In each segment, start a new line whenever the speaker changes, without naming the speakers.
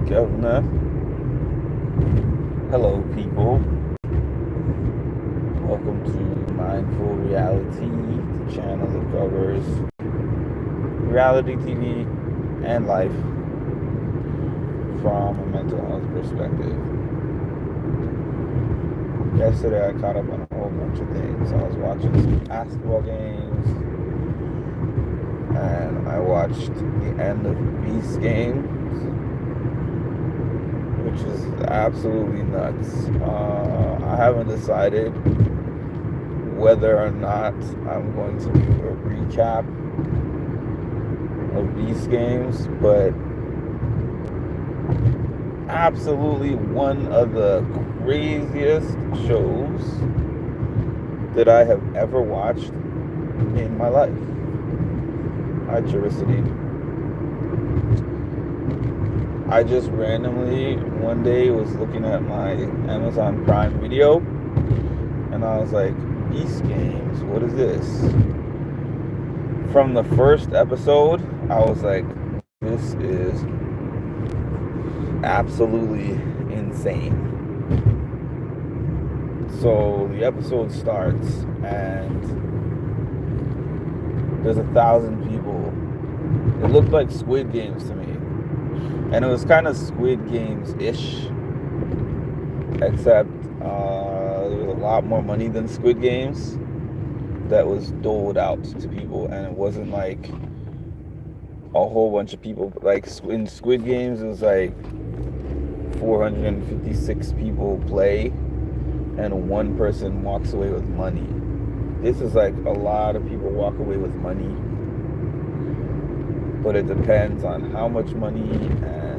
Governor. Hello, people. Welcome to Mindful Reality, the channel that covers reality TV and life from a mental health perspective. Yesterday, I caught up on a whole bunch of things. I was watching some basketball games, and I watched the end of Beast games, which is absolutely nuts. I haven't decided whether or not I'm going to do a recap of Beast games, but absolutely one of the craziest shows that I have ever watched in my life. Hi, Charicity. I just randomly one day was looking at my Amazon Prime Video, and I was like, Beast Games, what is this? From the first episode, I was like, this is absolutely insane. So the episode starts, and there's 1,000 people. It looked like Squid Games to me. And it was kind of Squid Games-ish, except there was a lot more money than Squid Games that was doled out to people, and it wasn't like a whole bunch of people. Like in Squid Games, it was like 456 people play, and one person walks away with money. This is like a lot of people walk away with money, but it depends on how much money and,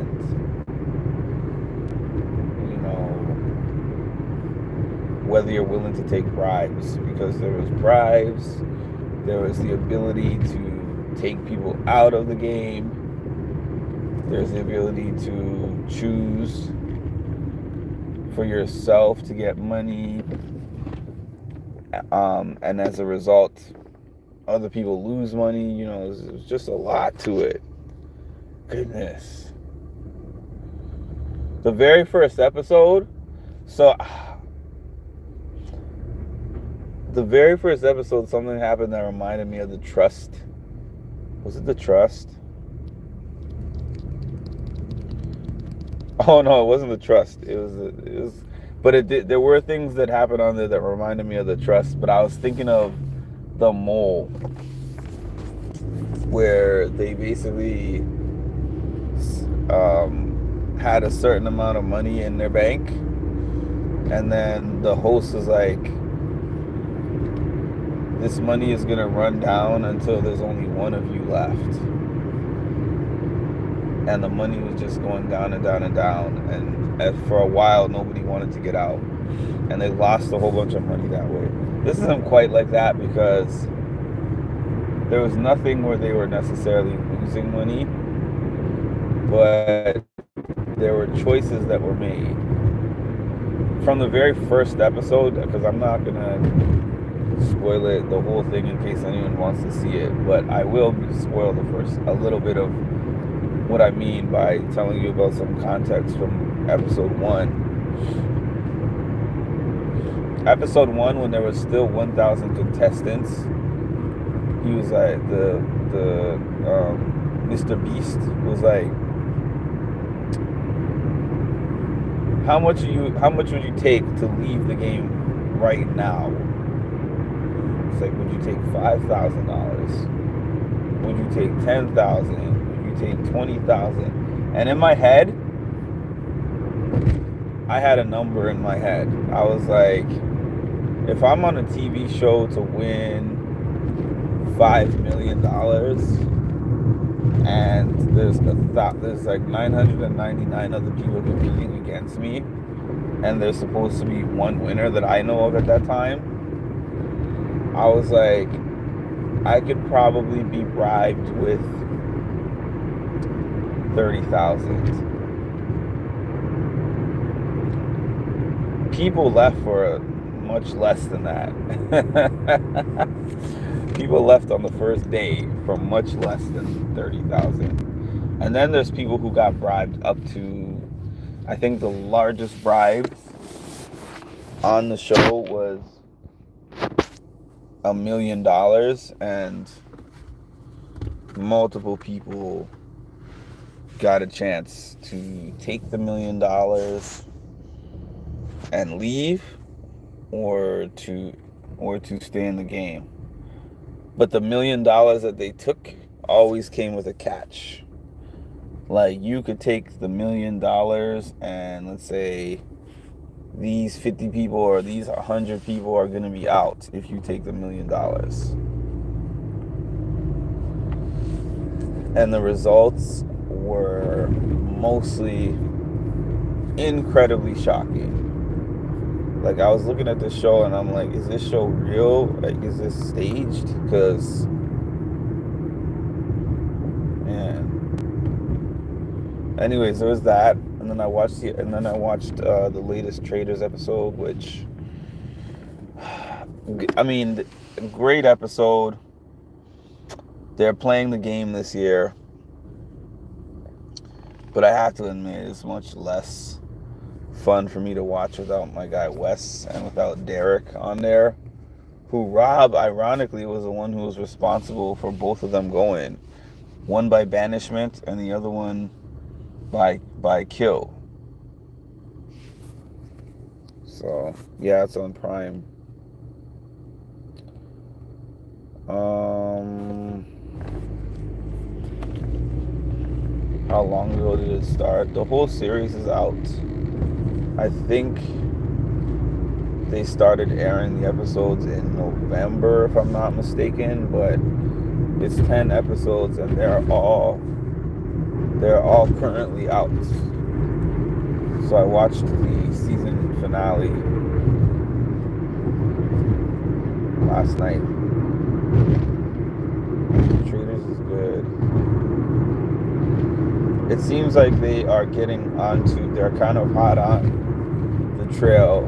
whether you're willing to take bribes, because there was bribes, there was the ability to take people out of the game, there's the ability to choose for yourself to get money, and as a result, other people lose money. There's just a lot to it. Goodness. The very first episode, something happened that reminded me of The Trust. Was it The Trust? Oh no, it wasn't The Trust. It was, but it did. There were things that happened on there that reminded me of The Trust. But I was thinking of The Mole, where they basically had a certain amount of money in their bank, and then the host was like, this money is going to run down until there's only one of you left. And the money was just going down and down and down, and for a while nobody wanted to get out, and they lost a whole bunch of money that way. This isn't quite like that, because there was nothing where they were necessarily losing money, but there were choices that were made. From the very first episode, because I'm not going to spoil it, the whole thing, in case anyone wants to see it, but I will spoil a little bit of what I mean by telling you about some context from episode 1. Episode 1, when there was still 1,000 contestants, he was like, the Mr. Beast was like, how much would you take to leave the game right now? It's like, would you take $5,000? Would you take $10,000? Would you take $20,000? And in my head, I had a number in my head. I was like, if I'm on a TV show to win $5 million, and there's like 999 other people competing against me, and there's supposed to be one winner that I know of at that time, I was like, I could probably be bribed with $30,000. People left for much less than that. People left on the first day for much less than $30,000. And then there's people who got bribed up to, I think the largest bribe on the show was $1 million, and multiple people got a chance to take the $1 million and leave, or to stay in the game. But the $1 million that they took always came with a catch. Like, you could take the $1 million and let's say these 50 people or these 100 people are going to be out if you take the $1 million. And the results were mostly incredibly shocking. Like, I was looking at this show and I'm like, is this show real? Like, is this staged? Because, man. Anyways, there was that, and then I watched the latest Traders episode, which, I mean, great episode. They're playing the game this year, but I have to admit it's much less fun for me to watch without my guy Wes and without Derek on there, who Rob, ironically, was the one who was responsible for both of them going. One by banishment and the other one by kill. So yeah, it's on Prime. How long ago did it start? The whole series is out. I think they started airing the episodes in November, if I'm not mistaken, but it's 10 episodes and they're all currently out. So I watched the season finale last night. Traders is good. It seems like they're kind of hot on the trail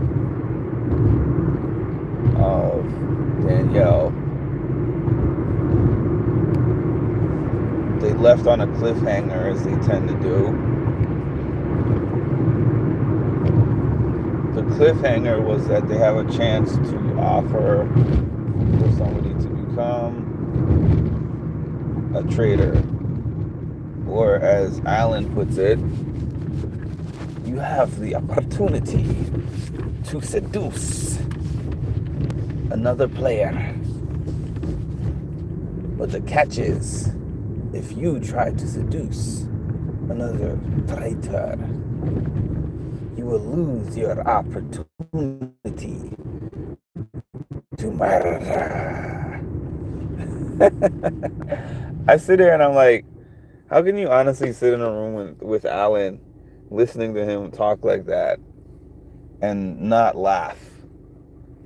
of Danielle. They left on a cliffhanger, as they tend to do. The cliffhanger was that they have a chance to offer for somebody to become a trader. Or as Alan puts it, you have the opportunity to seduce another player. But the catch is, if you try to seduce another traitor, you will lose your opportunity to murder. I sit there and I'm like, how can you honestly sit in a room with Alan, listening to him talk like that, and not laugh?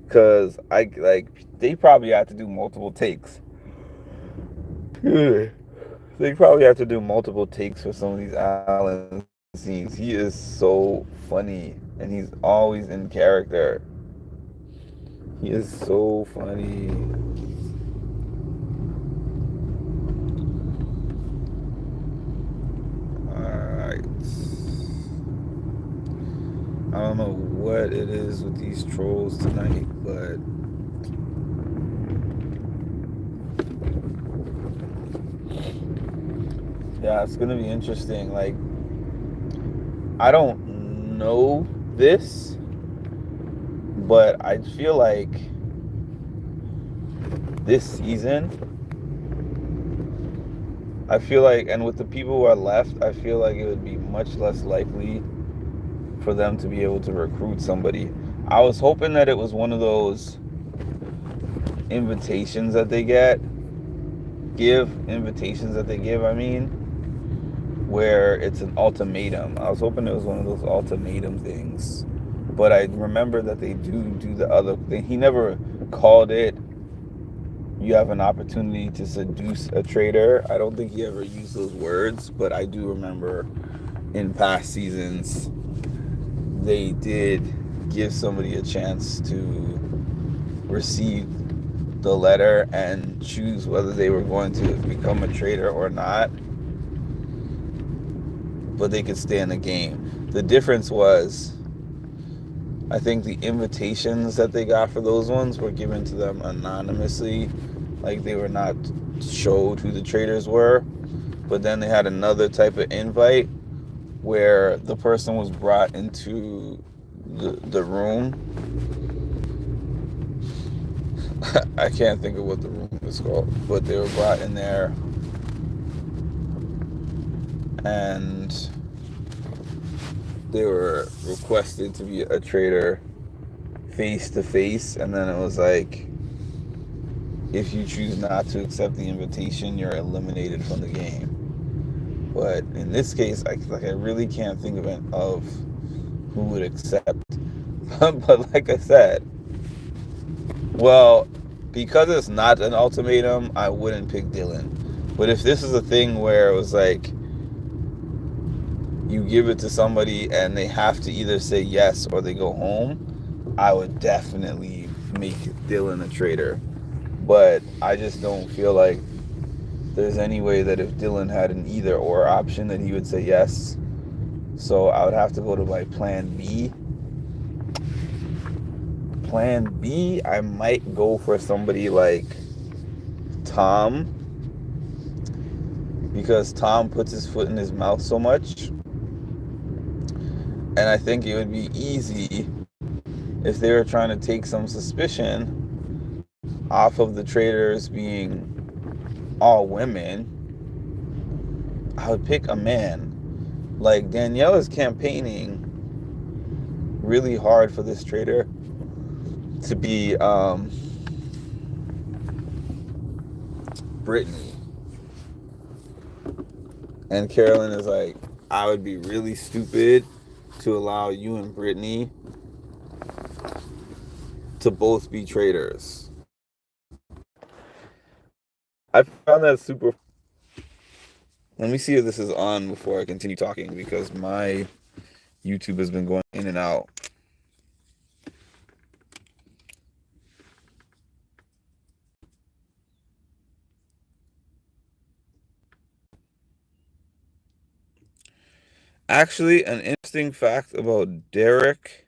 Because they probably have to do multiple takes. They probably have to do multiple takes for some of these Alan scenes. He is so funny, and he's always in character. He is so funny. Alright. I don't know what it is with these trolls tonight, but yeah, it's gonna be interesting. Like, I don't know this, but I feel like this season, and with the people who are left, I feel like it would be much less likely for them to be able to recruit somebody. I was hoping that it was one of those invitations that they give, where it's an ultimatum. I was hoping it was one of those ultimatum things. But I remember that they do the other thing. He never called it, you have an opportunity to seduce a trader. I don't think he ever used those words, but I do remember in past seasons they did give somebody a chance to receive the letter and choose whether they were going to become a trader or not. but they could stay in the game. The difference was, I think the invitations that they got for those ones were given to them anonymously. Like, they were not showed who the traders were. But then they had another type of invite where the person was brought into the room. I can't think of what the room is called, but they were brought in there, and they were requested to be a trader face to face, and then it was like, if you choose not to accept the invitation, you're eliminated from the game. But in this case, I really can't think of who would accept. But like I said, well, because it's not an ultimatum, I wouldn't pick Dylan. But if this is a thing where it was like, you give it to somebody and they have to either say yes or they go home, I would definitely make Dylan a trader. But I just don't feel like there's any way that if Dylan had an either or option that he would say yes. So I would have to go to my plan B. Plan B, I might go for somebody like Tom, because Tom puts his foot in his mouth so much. And I think it would be easy if they were trying to take some suspicion off of the traders being all women. I would pick a man. Like, Danielle is campaigning really hard for this trader to be Brittany. And Carolyn is like, I would be really stupid to allow you and Brittany to both be traders. I found that super. Let me see if this is on before I continue talking, because my YouTube has been going in and out. Actually, an interesting fact about Derek